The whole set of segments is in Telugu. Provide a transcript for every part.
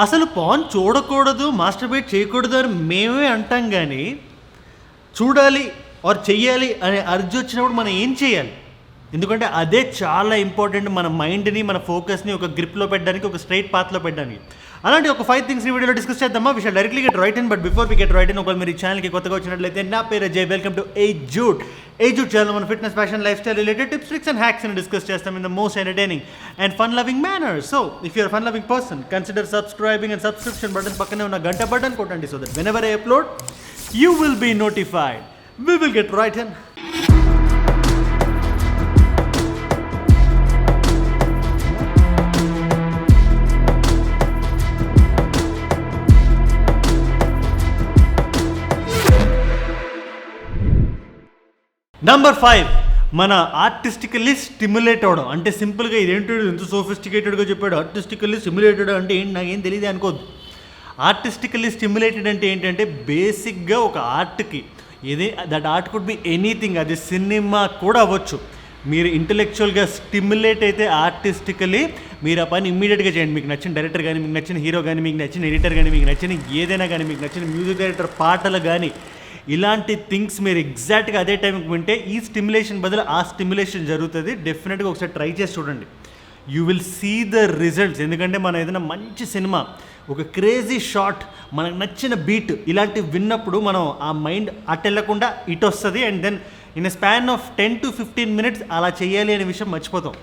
అసలు పాన్ చూడకూడదు, మాస్టర్బేట్ చేయకూడదు అని మేమే అంటాం కానీ, చూడాలి ఆర్ చెయ్యాలి అనే అర్జీ వచ్చినప్పుడు మనం ఏం చేయాలి? ఎందుకంటే అదే చాలా ఇంపార్టెంట్, మన మైండ్ని, మన ఫోకస్ని ఒక గ్రిప్లో పెట్టడానికి, ఒక స్ట్రైట్ పాత్లో పెట్టడానికి. అలాంటి ఒక 5 థింగ్స్ని వీడియోలో డిస్కస్ చేద్దామా? We shall directly get right in. But before we get right in, ఒకవేళ మీరు ఈ ఛానల్కి కొత్తగా వచ్చినట్లయితే, నా పేరు అజయ్. వెల్కమ్ టు ఏజూట్. ఏజూట్ ఛానల్ మన fitness, fashion, life style related tips, tricks and హ్యాక్స్ని డిస్కస్ చేస్తాం in the most entertaining and fun loving manner. So if you're fun loving person, consider subscribing and subscription button పక్కనే ఉన్న గంట బటన్ కొట్టండి, so that whenever I upload you will be notified. We will get right in. Number 5, మన ఆర్టిస్టికల్లీ స్టిమ్యులేట్ అవడం. అంటే సింపుల్గా ఇదేంటో ఎంత సోఫిస్టికేటెడ్గా చెప్పాడు. ఆర్టిస్టికల్లీ స్టిమ్యులేటెడ్ అంటే ఏంటి, నాకేం తెలియదు అనుకోద్దు. ఆర్టిస్టికల్లీ స్టిమ్యులేటెడ్ అంటే ఏంటంటే బేసిక్గా ఒక ఆర్ట్కి ఇది, that art could be anything, అది సినిమా కూడా అవ్వచ్చు. మీరు ఇంటలెక్చువల్గా స్టిమ్యులేట్ అయితే ఆర్టిస్టికలీ మీరు ఆ పని ఇమ్మీడియట్గా చేయండి. మీకు నచ్చిన డైరెక్టర్ కానీ, మీకు నచ్చిన హీరో కానీ, మీకు నచ్చిన ఎడిటర్ కానీ, మీకు నచ్చిన ఏదైనా కానీ, మీకు నచ్చిన మ్యూజిక్ డైరెక్టర్ పాటలు కానీ, ఇలాంటి థింగ్స్ మీరు ఎగ్జాక్ట్గా అదే టైంకి వింటే ఈ స్టిమ్యులేషన్ బదులు ఆ స్టిమ్యులేషన్ జరుగుతుంది. డెఫినెట్గా ఒకసారి ట్రై చేసి చూడండి, you will see the results. ఎందుకంటే మనం ఏదైనా మంచి సినిమా, ఒక క్రేజీ షాట్, మనకు నచ్చిన బీట్ ఇలాంటివి విన్నప్పుడు మనం ఆ మైండ్ అటు వెళ్ళకుండా ఇటు వస్తుంది. And then in a span of 10 to 15 minutes అలా చేయాలి అనే విషయం మర్చిపోతాం.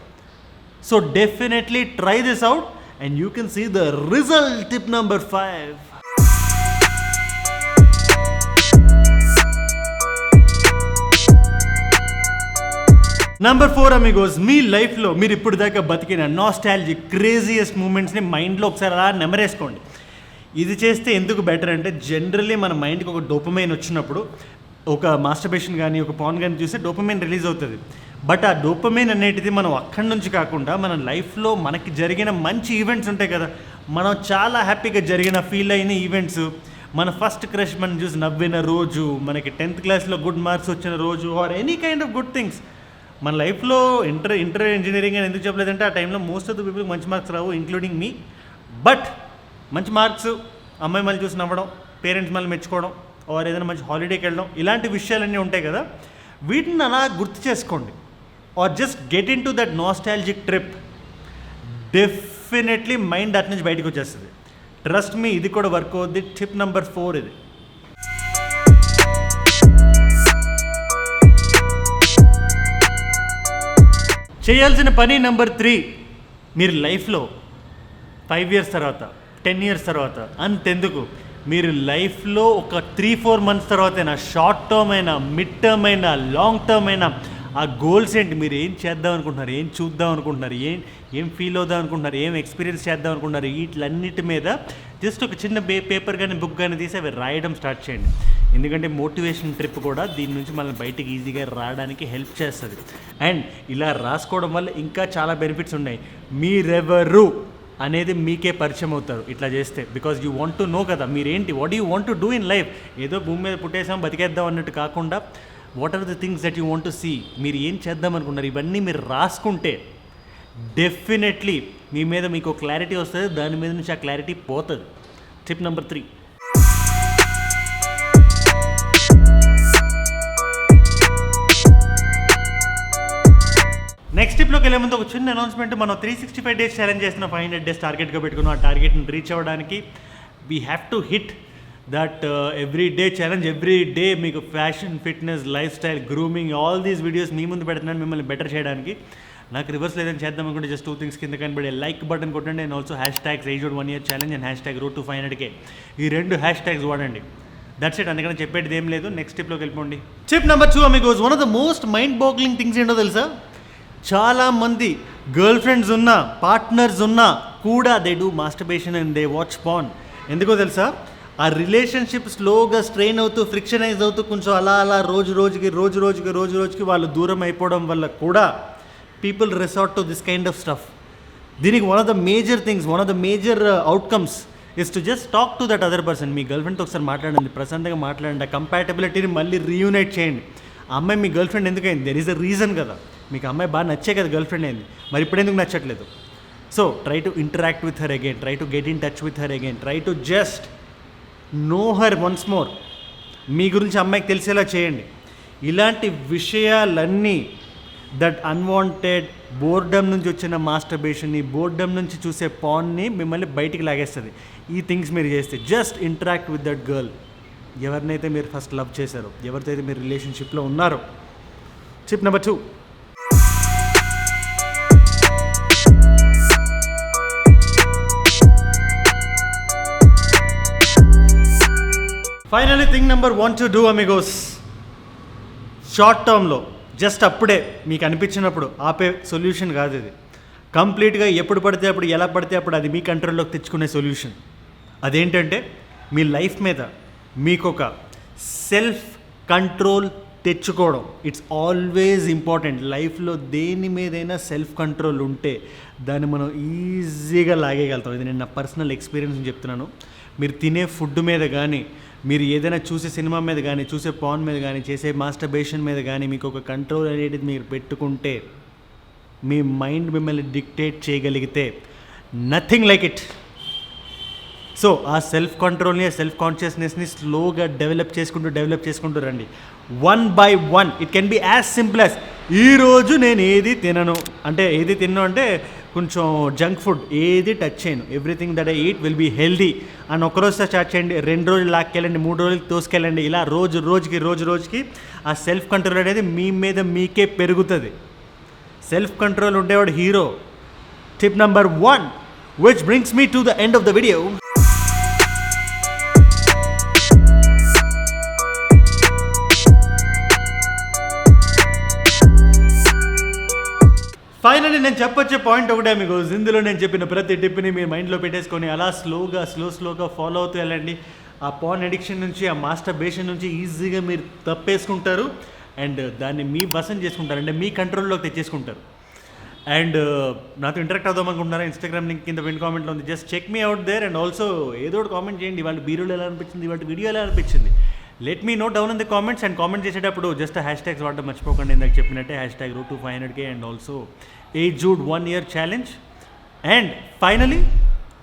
So definitely try this out and you can see the result. Tip number 5. Number 4 amigos, మీ లైఫ్లో మీరు ఇప్పుడు దాకా బతికిన నాస్టాలజిక్ క్రేజియస్ట్ మూమెంట్స్ని మైండ్లో ఒకసారి అలా నెమరేసుకోండి. ఇది చేస్తే ఎందుకు బెటర్ అంటే, జనరల్లీ మన మైండ్కి ఒక డోపమైన్ వచ్చినప్పుడు, ఒక మాస్టర్బేషన్ కానీ, ఒక పాన్ కానీ చూస్తే డోపమైన్ రిలీజ్ అవుతుంది. బట్ ఆ డోపమైన్ అనేటిది మనం అక్కడి నుంచి కాకుండా మన లైఫ్లో మనకి జరిగిన మంచి ఈవెంట్స్ ఉంటాయి కదా, మనం చాలా హ్యాపీగా జరిగిన ఫీల్ అయిన ఈవెంట్స్, మన ఫస్ట్ క్రష్ మనం చూసి నవ్విన రోజు, మనకి 10th క్లాస్లో గుడ్ మార్క్స్ వచ్చిన రోజు, or any kind of good things. మన లైఫ్లో ఇంటర్ ఇంజనీరింగ్ అని ఎందుకు చెప్పలేదంటే, ఆ టైంలో మోస్ట్ ఆఫ్ ద పీపుల్కి మంచి marks Rao, including me. But మంచి మార్క్స్, అమ్మాయి మళ్ళీ చూసి నవ్వడం, పేరెంట్స్ మళ్ళీ మెచ్చుకోవడం, ఆర్ ఏదైనా మంచి హాలిడేకి వెళ్ళడం, ఇలాంటి విషయాలన్నీ ఉంటాయి కదా, వీటిని అలా గుర్తు చేసుకోండి. Or just get into that nostalgic trip. Definitely mind అటు నుంచి బయటకు వచ్చేస్తుంది. ట్రస్ట్ మీ, ఇది కూడా వర్క్ అవుద్ది. టిప్ నంబర్ 4 ఇది. చేయాల్సిన పని నంబర్ 3, మీరు లైఫ్లో 5 years తర్వాత, 10 years తర్వాత, అంతెందుకు మీరు లైఫ్లో ఒక 3-4 months తర్వాతైనా, షార్ట్ టర్మ్ అయినా, మిడ్ టర్మ్ అయినా, లాంగ్ టర్మ్ అయినా, ఆ గోల్స్ ఏంటి, మీరు ఏం చేద్దాం అనుకుంటున్నారు, ఏం చూద్దాం అనుకుంటున్నారు, ఏం ఫీల్ అవుదాం అనుకుంటున్నారు, ఏం ఎక్స్పీరియన్స్ చేద్దాం అనుకుంటున్నారు, వీటిలన్నిటి మీద జస్ట్ ఒక చిన్న పేపర్ కానీ, బుక్ కానీ తీసి అవి రాయడం స్టార్ట్ చేయండి. ఎందుకంటే మోటివేషన్ ట్రిప్ కూడా దీని నుంచి మనల్ని బయటికి ఈజీగా రావడానికి హెల్ప్ చేస్తుంది. అండ్ ఇలా రాసుకోవడం వల్ల ఇంకా చాలా బెనిఫిట్స్ ఉన్నాయి. మీరెవరు అనేది మీకే పరిచయం అవుతారు ఇట్లా చేస్తే. Because you want to know కదా మీరేంటి, what you want to do in life. ఏదో భూమి మీద పుట్టేసాం బతికేద్దాం అన్నట్టు కాకుండా, what are the things that you want to see, మీరు ఏం చేద్దాం అనుకున్నారు, ఇవన్నీ మీరు రాసుకుంటే డెఫినెట్లీ మీ మీద మీకు క్లారిటీ వస్తుంది, దాని మీద నుంచి ఆ క్లారిటీ పోతుంది. Tip number 3. నెక్స్ట్ టిప్లోకి వెళ్ళే ముందు ఒక చిన్న అనౌన్స్మెంట్. మనం 365 days ఛాలెంజ్ చేస్తున్న 500 days టార్గెట్గా పెట్టుకున్నాం. ఆ టార్గెట్ని రీచ్ అవ్వడానికి we have to hit that every day challenge. Every day మీకు fashion, fitness, life style, grooming, all these videos మీ ముందు పెడుతున్నాను మిమ్మల్ని బెటర్ చేయడానికి. నాకు రివర్స్ లేదని చేద్దాం అనుకుంటే జస్ట్ 2 things కింద కనబడే లైక్ బటన్ కొట్టండి. And also #AgeOut 1 year challenge and #road to 500K. ఈ 2 hashtags వాడండి. దట్స్ ఇట్, అందుకని చెప్పేది ఏం లేదు. నెక్స్ట్ టిప్లోకి వెళ్ళిపోండి. Tip number 2 Amigos, one of the most mind boggling things ఏంటో తెలుసా? చాలామంది గర్ల్ ఫ్రెండ్స్ ఉన్నా, పార్ట్నర్స్ ఉన్నా కూడా they do masturbation and they watch pan. ఎందుకో తెలుసా? ఆ రిలేషన్షిప్ స్లోగా స్ట్రెయిన్ అవుతూ, ఫ్రిక్షనైజ్ అవుతూ, కొంచెం అలా రోజు రోజుకి వాళ్ళు దూరం అయిపోవడం వల్ల కూడా people resort to this kind of stuff. దీనికి one of the major things, one of the major outcomes is to just talk to that other person. మీ గర్ల్ ఫ్రెండ్తో ఒకసారి మాట్లాడండి, ప్రశాంతంగా మాట్లాడండి, ఆ కంపాటబిలిటీని మళ్ళీ రీయూనైట్ చేయండి. ఆ అమ్మాయి మీ గర్ల్ ఫ్రెండ్ ఎందుకైంది? దెర్ ఈజ్ అ రీజన్ కదా. మీకు అమ్మాయి బాగా నచ్చే కదా గర్ల్ ఫ్రెండ్ అయింది, మరి ఇప్పుడు ఎందుకు నచ్చట్లేదు? So try to interact with her again, try to get in touch with her again, try to just know her once more. మీ గురించి అమ్మాయికి తెలిసేలా చేయండి. ఇలాంటి విషయాలన్నీ దట్ అన్వాంటెడ్ బోర్డమ్ నుంచి వచ్చిన మాస్టర్బేషన్ని, బోర్డమ్ నుంచి చూసే పాన్ని మిమ్మల్ని బయటికి లాగేస్తుంది. ఈ థింగ్స్ మీరు చేస్తే just interact with that girl, ఎవరినైతే మీరు ఫస్ట్ లవ్ చేశారో, ఎవరితో అయితే మీరు రిలేషన్షిప్లో ఉన్నారో. Tip number 2, finally thing number 1 to do Amigos. Short టర్మ్లో జస్ట్ అప్పుడే మీకు అనిపించినప్పుడు ఆపే సొల్యూషన్ కాదు ఇది. కంప్లీట్గా ఎప్పుడు పడితే అప్పుడు, ఎలా పడితే అప్పుడు అది మీ కంట్రోల్లోకి తెచ్చుకునే సొల్యూషన్. అదేంటంటే మీ లైఫ్ మీద మీకు ఒక సెల్ఫ్ కంట్రోల్ తెచ్చుకోవడం. It's always important. లైఫ్లో దేని మీదైనా సెల్ఫ్ కంట్రోల్ ఉంటే దాన్ని మనం ఈజీగా లాగేయగలుగుతాం. ఇది నేను నా పర్సనల్ ఎక్స్పీరియన్స్ చెప్తున్నాను. మీరు తినే ఫుడ్ మీద కానీ, మీరు ఏదైనా చూసే సినిమా మీద కానీ, చూసే పాన్ మీద కానీ, చేసే మాస్టర్బేషన్ మీద కానీ మీకు ఒక కంట్రోల్ అనేది మీరు పెట్టుకుంటే, మీ మైండ్ మిమ్మల్ని డిక్టేట్ చేయగలిగితే, నథింగ్ లైక్ ఇట్. సో ఆ సెల్ఫ్ కంట్రోల్ని, సెల్ఫ్ కాన్షియస్నెస్ని స్లోగా డెవలప్ చేసుకుంటూ రండి. 1 by 1. It can be as simple as ఈరోజు నేను ఏది తినను అంటే, ఏది తిన్నాను అంటే కొంచెం జంక్ ఫుడ్ ఏది టచ్ చేయను, everything that I eat will be healthy అని ఒకరోజుతో స్టార్ట్ చేయండి. 2 రోజులు లాక్కెళ్ళండి, 3 రోజులకి తోసుకెళ్ళండి. ఇలా రోజుకి ఆ సెల్ఫ్ కంట్రోల్ అనేది మీ మీద మీకే పెరుగుతుంది. సెల్ఫ్ కంట్రోల్ ఉండేవాడు hero. Tip number 1, which brings me to the end of the video. Finally నేను చెప్పొచ్చే పాయింట్ ఒకటే మీకు, ఇందులో నేను చెప్పిన ప్రతి టిప్ని మీరు మైండ్లో పెట్టేసుకొని అలా స్లోగా ఫాలో అవుతూ వెళ్ళండి. ఆ పాన్ అడిక్షన్ నుంచి, ఆ మాస్టర్బేషన్ నుంచి ఈజీగా మీరు తప్పేసుకుంటారు అండ్ దాన్ని మీ వశం చేసుకుంటారు, అంటే మీ కంట్రోల్లోకి తెచ్చేసుకుంటారు. అండ్ నాతో ఇంటరాక్ట్ అవుదాం అనుకుంటున్నారా? ఇన్స్టాగ్రామ్ లింక్ కింద పిన్ కామెంట్లో ఉంది. జస్ట్ చెక్ మీ అవుట్ దేర్ అండ్ ఆల్సో ఏదో ఒకటి కామెంట్ చేయండి. వాళ్ళ బీరోలు ఎలా అనిపించింది, వాళ్ళ వీడియో ఎలా అనిపించింది, let me know down in the comments. And comment చేసేటప్పుడు జస్ట్ హ్యాష్ ట్యాగ్స్ వాడడం మర్చిపోకండి. ఇందాక చెప్పినట్టే #road to 500K and also aged 1 year challenge. And finally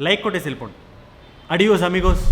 like కొట్టేసి వెళ్ళిపోండి. అడియోస్ అమిగోస్.